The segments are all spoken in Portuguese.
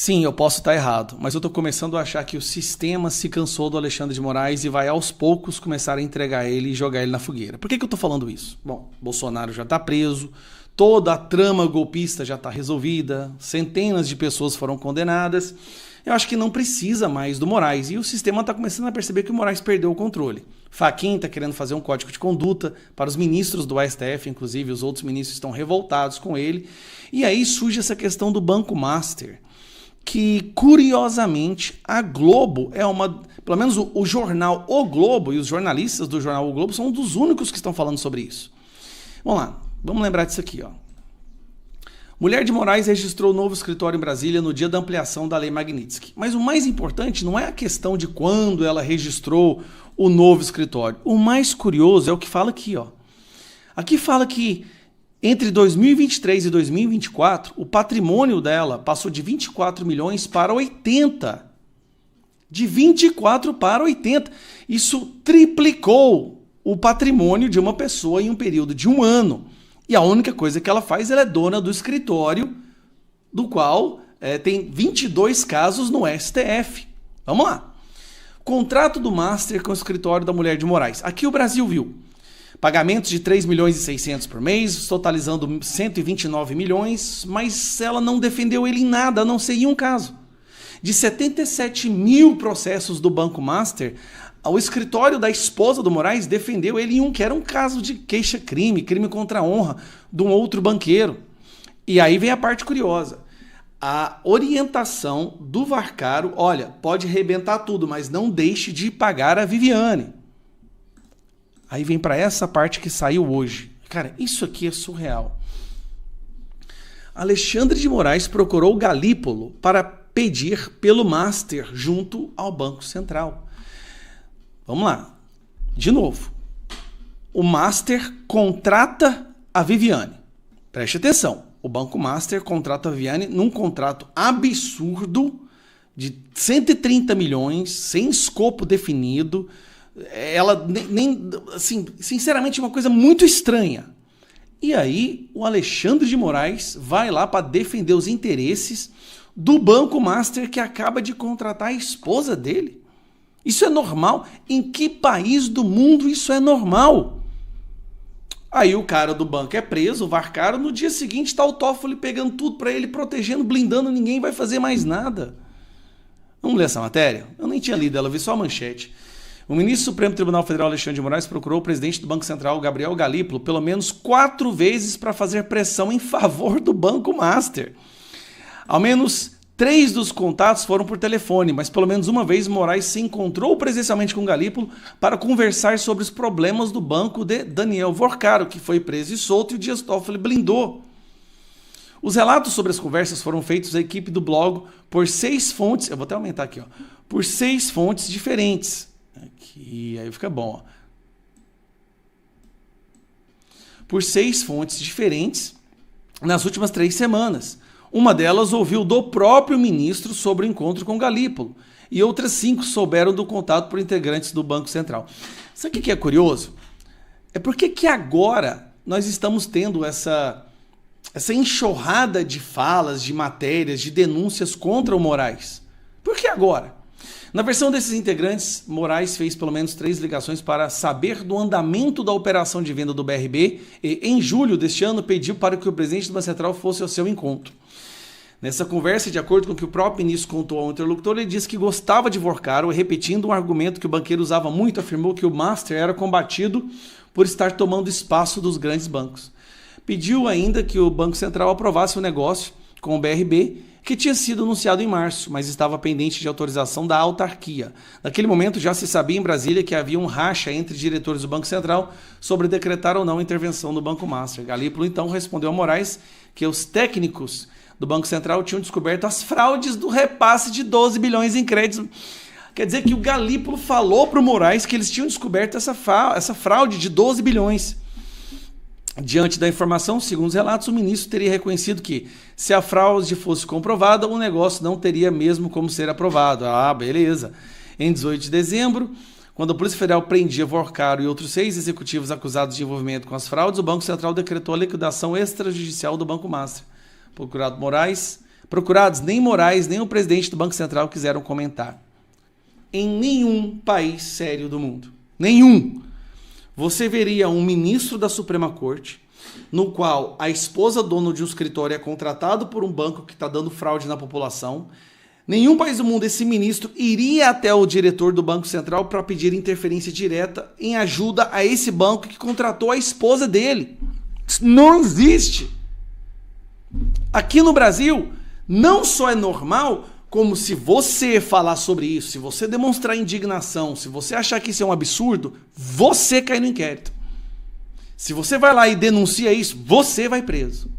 Sim, eu posso estar errado, mas eu estou começando a achar que o sistema se cansou do Alexandre de Moraes e vai aos poucos começar a entregar ele e jogar ele na fogueira. Por que eu estou falando isso? Bom, Bolsonaro já está preso, toda a trama golpista já está resolvida, centenas de pessoas foram condenadas. Eu acho que não precisa mais do Moraes e o sistema está começando a perceber que o Moraes perdeu o controle. Fachin está querendo fazer um código de conduta para os ministros do STF, inclusive os outros ministros estão revoltados com ele. E aí surge essa questão do Banco Master, que curiosamente a Globo é uma, pelo menos o jornal O Globo e os jornalistas do jornal O Globo são um dos únicos que estão falando sobre isso. Vamos lá, vamos lembrar disso aqui, ó. Mulher de Moraes registrou novo escritório em Brasília no dia da ampliação da Lei Magnitsky. Mas o mais importante não é a questão de quando ela registrou o novo escritório. O mais curioso é o que fala aqui, ó. Aqui fala que entre 2023 e 2024, o patrimônio dela passou de 24 milhões para 80. De 24 para 80. Isso triplicou o patrimônio de uma pessoa em um período de um ano. E a única coisa que ela faz, ela é dona do escritório, do qual tem 22 casos no STF. Vamos lá. Contrato do Master com o escritório da Mulher de Moraes. Aqui o Brasil viu. Pagamentos de 3 milhões e 600 por mês, totalizando 129 milhões, mas ela não defendeu ele em nada, a não ser em um caso. De 77 mil processos do Banco Master, o escritório da esposa do Moraes defendeu ele em um que era um caso de queixa-crime, crime contra a honra, de um outro banqueiro. E aí vem a parte curiosa. A orientação do Varcaro, olha, pode arrebentar tudo, mas não deixe de pagar a Viviane. Aí vem para essa parte que saiu hoje. Cara, isso aqui é surreal. Alexandre de Moraes procurou Galípolo para pedir pelo Master junto ao Banco Central. Vamos lá. De novo. O Master contrata a Viviane. Preste atenção. O Banco Master contrata a Viviane num contrato absurdo de 130 milhões, sem escopo definido. Ela nem assim, sinceramente, uma coisa muito estranha. E aí, o Alexandre de Moraes vai lá para defender os interesses do Banco Master que acaba de contratar a esposa dele. Isso é normal? Em que país do mundo isso é normal? Aí o cara do banco é preso, o Varcaro, no dia seguinte está o Toffoli pegando tudo para ele, protegendo, blindando, ninguém vai fazer mais nada. Vamos ler essa matéria? Eu nem tinha lido ela, vi só a manchete. O ministro do Supremo Tribunal Federal, Alexandre de Moraes, procurou o presidente do Banco Central, Gabriel Galípolo, pelo menos 4 vezes para fazer pressão em favor do Banco Master. Ao menos 3 dos contatos foram por telefone, mas pelo menos uma vez Moraes se encontrou presencialmente com Galípolo para conversar sobre os problemas do banco de Daniel Varcaro, que foi preso e solto e o Dias Toffoli blindou. Os relatos sobre as conversas foram feitos à equipe do blog por 6 fontes, eu vou até aumentar aqui, ó, por 6 fontes diferentes. Aqui, aí fica bom. Ó. Por 6 fontes diferentes nas últimas 3 semanas. Uma delas ouviu do próprio ministro sobre o encontro com Galípolo. E outras 5 souberam do contato por integrantes do Banco Central. Sabe o que é curioso? É porque que agora nós estamos tendo essa enxurrada de falas, de matérias, de denúncias contra o Moraes. Por que agora? Na versão desses integrantes, Moraes fez pelo menos 3 ligações para saber do andamento da operação de venda do BRB e, em julho deste ano, pediu para que o presidente do Banco Central fosse ao seu encontro. Nessa conversa, de acordo com o que o próprio ministro contou ao interlocutor, ele disse que gostava de Varcaro e, repetindo um argumento que o banqueiro usava muito, afirmou que o Master era combatido por estar tomando espaço dos grandes bancos. Pediu ainda que o Banco Central aprovasse o negócio com o BRB, que tinha sido anunciado em março, mas estava pendente de autorização da autarquia. Naquele momento já se sabia em Brasília que havia um racha entre diretores do Banco Central sobre decretar ou não a intervenção do Banco Master. Galípolo então respondeu a Moraes que os técnicos do Banco Central tinham descoberto as fraudes do repasse de 12 bilhões em créditos. Quer dizer que o Galípolo falou para o Moraes que eles tinham descoberto essa fraude de 12 bilhões. Diante da informação, segundo os relatos, o ministro teria reconhecido que, se a fraude fosse comprovada, o negócio não teria mesmo como ser aprovado. Ah, beleza. Em 18 de dezembro, quando a Polícia Federal prendia Varcaro e outros 6 executivos acusados de envolvimento com as fraudes, o Banco Central decretou a liquidação extrajudicial do Banco Master. O procurado Moraes Procurados, nem Moraes, nem o presidente do Banco Central quiseram comentar. Em nenhum país sério do mundo, nenhum, você veria um ministro da Suprema Corte, no qual a esposa dono de um escritório é contratado por um banco que está dando fraude na população. Nenhum país do mundo esse ministro iria até o diretor do Banco Central para pedir interferência direta em ajuda a esse banco que contratou a esposa dele. Isso não existe. Aqui no Brasil, não só é normal, como se você falar sobre isso, se você demonstrar indignação, se você achar que isso é um absurdo, você cai no inquérito. Se você vai lá e denuncia isso, você vai preso.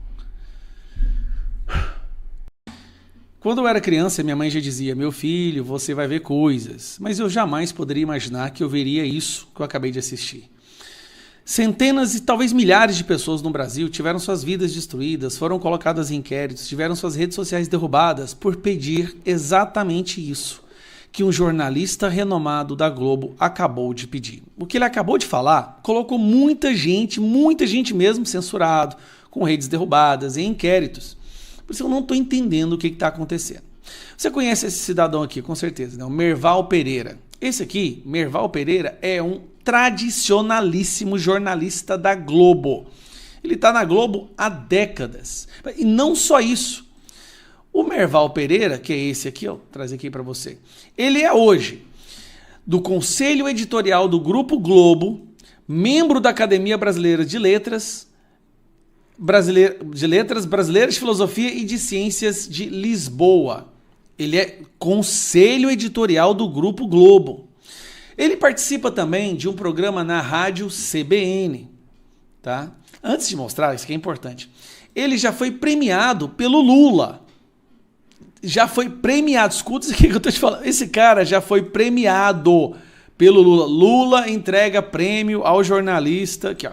Quando eu era criança, minha mãe já dizia: meu filho, você vai ver coisas. Mas eu jamais poderia imaginar que eu veria isso que eu acabei de assistir. Centenas e talvez milhares de pessoas no Brasil tiveram suas vidas destruídas, foram colocadas em inquéritos, tiveram suas redes sociais derrubadas por pedir exatamente isso que um jornalista renomado da Globo acabou de pedir. O que ele acabou de falar colocou muita gente mesmo censurado, com redes derrubadas, em inquéritos. Por isso eu não estou entendendo o que está acontecendo. Você conhece esse cidadão aqui, com certeza, né? O Merval Pereira. Esse aqui, Merval Pereira, é um tradicionalíssimo jornalista da Globo. Ele está na Globo há décadas. E não só isso. O Merval Pereira, que é esse aqui, ó, vou trazer aqui para você. Ele é hoje do Conselho Editorial do Grupo Globo, membro da Academia Brasileira de Letras, Brasileira de Filosofia e de Ciências de Lisboa. Ele é Conselho Editorial do Grupo Globo. Ele participa também de um programa na rádio CBN, tá? Antes de mostrar, isso que é importante. Ele já foi premiado pelo Lula. Já foi premiado. Escuta isso aqui que eu tô te falando. Esse cara já foi premiado pelo Lula. Lula entrega prêmio ao jornalista, aqui, ó,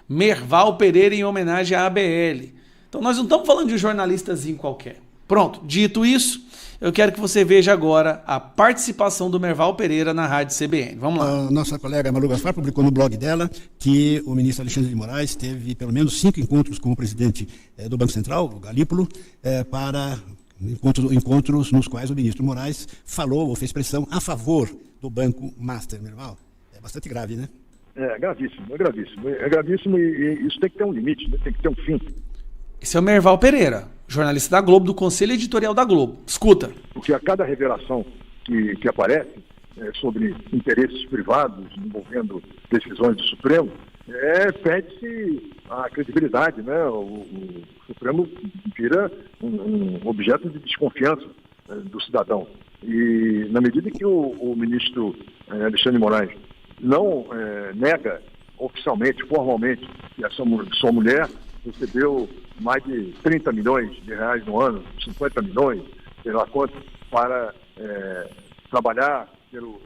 Merval Pereira, em homenagem à ABL. Então nós não estamos falando de um jornalistazinho qualquer. Pronto, dito isso, eu quero que você veja agora a participação do Merval Pereira na rádio CBN. Vamos lá. A nossa colega Malu Gaspar publicou no blog dela que o ministro Alexandre de Moraes teve pelo menos 5 encontros com o presidente do Banco Central, o Galípolo, para encontros nos quais o ministro Moraes falou ou fez pressão a favor do Banco Master. Merval, é bastante grave, né? É gravíssimo e isso tem que ter um limite, né? Tem que ter um fim. Esse é o Merval Pereira, jornalista da Globo, do Conselho Editorial da Globo. Escuta. Porque a cada revelação que aparece sobre interesses privados envolvendo decisões do Supremo, perde-se a credibilidade, né? O Supremo vira um objeto de desconfiança do cidadão. E na medida que o ministro Alexandre de Moraes não nega oficialmente, formalmente, que a sua mulher recebeu mais de 30 milhões de reais no ano, 50 milhões, sei lá quanto, para trabalhar pelo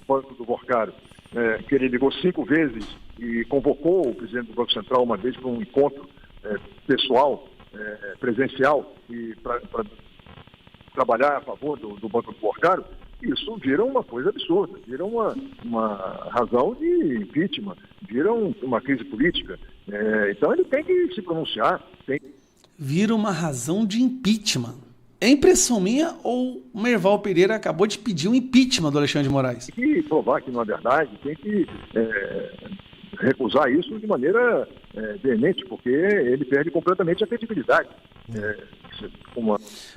Banco do Borcaro, que ele ligou 5 vezes e convocou o presidente do Banco Central uma vez para um encontro pessoal, presencial, e para trabalhar a favor do Banco do Borcaro. Isso vira uma coisa absurda, vira uma razão de impeachment, vira uma crise política. Então ele tem que se pronunciar. Vira uma razão de impeachment. É impressão minha ou o Merval Pereira acabou de pedir um impeachment do Alexandre de Moraes? Tem que provar que não é verdade, tem que recusar isso de maneira veemente, porque ele perde completamente a credibilidade.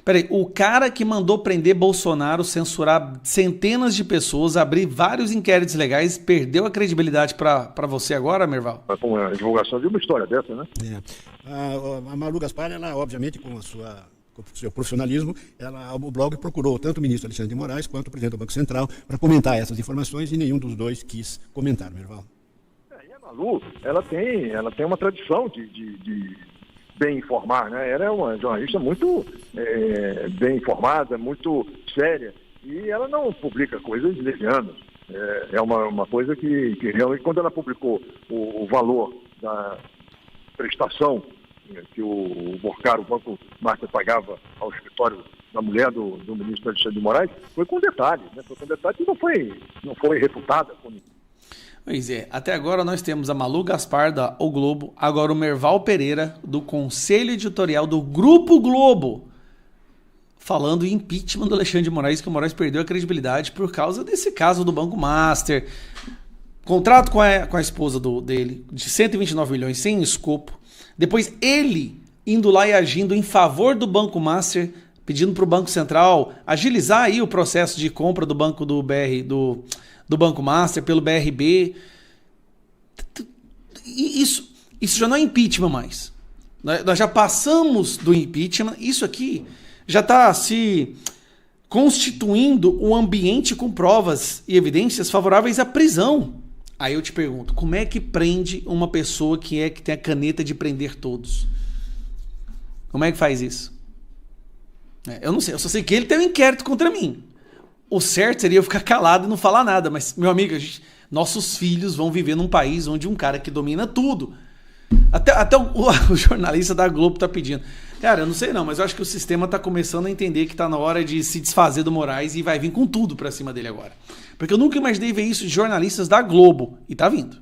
Peraí, o cara que mandou prender Bolsonaro, censurar centenas de pessoas, abrir vários inquéritos legais, perdeu a credibilidade para você agora, Merval? Com a divulgação de uma história dessa, né? A Malu Gaspar, ela, obviamente, com o seu profissionalismo, o blog procurou tanto o ministro Alexandre de Moraes quanto o presidente do Banco Central para comentar essas informações e nenhum dos dois quis comentar, Merval. E a Malu, ela tem uma tradição de bem informar, né? Ela é uma jornalista muito bem informada, muito séria, e ela não publica coisas levianas. É uma coisa que realmente, quando ela publicou o valor da prestação que o Borcaro, o Banco Master, pagava ao escritório da mulher do ministro Alexandre de Moraes, foi com detalhe, né? Foi com detalhe que não foi refutada com ninguém. Pois é, até agora nós temos a Malu Gaspar da O Globo, agora o Merval Pereira do Conselho Editorial do Grupo Globo. falando em impeachment do Alexandre de Moraes, que o Moraes perdeu a credibilidade por causa desse caso do Banco Master. Contrato com a esposa dele de 129 milhões sem escopo. Depois ele indo lá e agindo em favor do Banco Master, pedindo para o Banco Central agilizar aí o processo de compra do banco do Banco Master pelo BRB. Isso já não é impeachment mais. Nós já passamos do impeachment. Isso aqui já está se constituindo um ambiente com provas e evidências favoráveis à prisão. Aí eu te pergunto, como é que prende uma pessoa que tem a caneta de prender todos? Como é que faz isso? Eu não sei, eu só sei que ele tem um inquérito contra mim. O certo seria eu ficar calado e não falar nada, mas, meu amigo, nossos filhos vão viver num país onde um cara que domina tudo. Até o jornalista da Globo tá pedindo. Cara, eu não sei não, mas eu acho que o sistema tá começando a entender que tá na hora de se desfazer do Moraes e vai vir com tudo pra cima dele agora. Porque eu nunca imaginei ver isso de jornalistas da Globo. E tá vindo.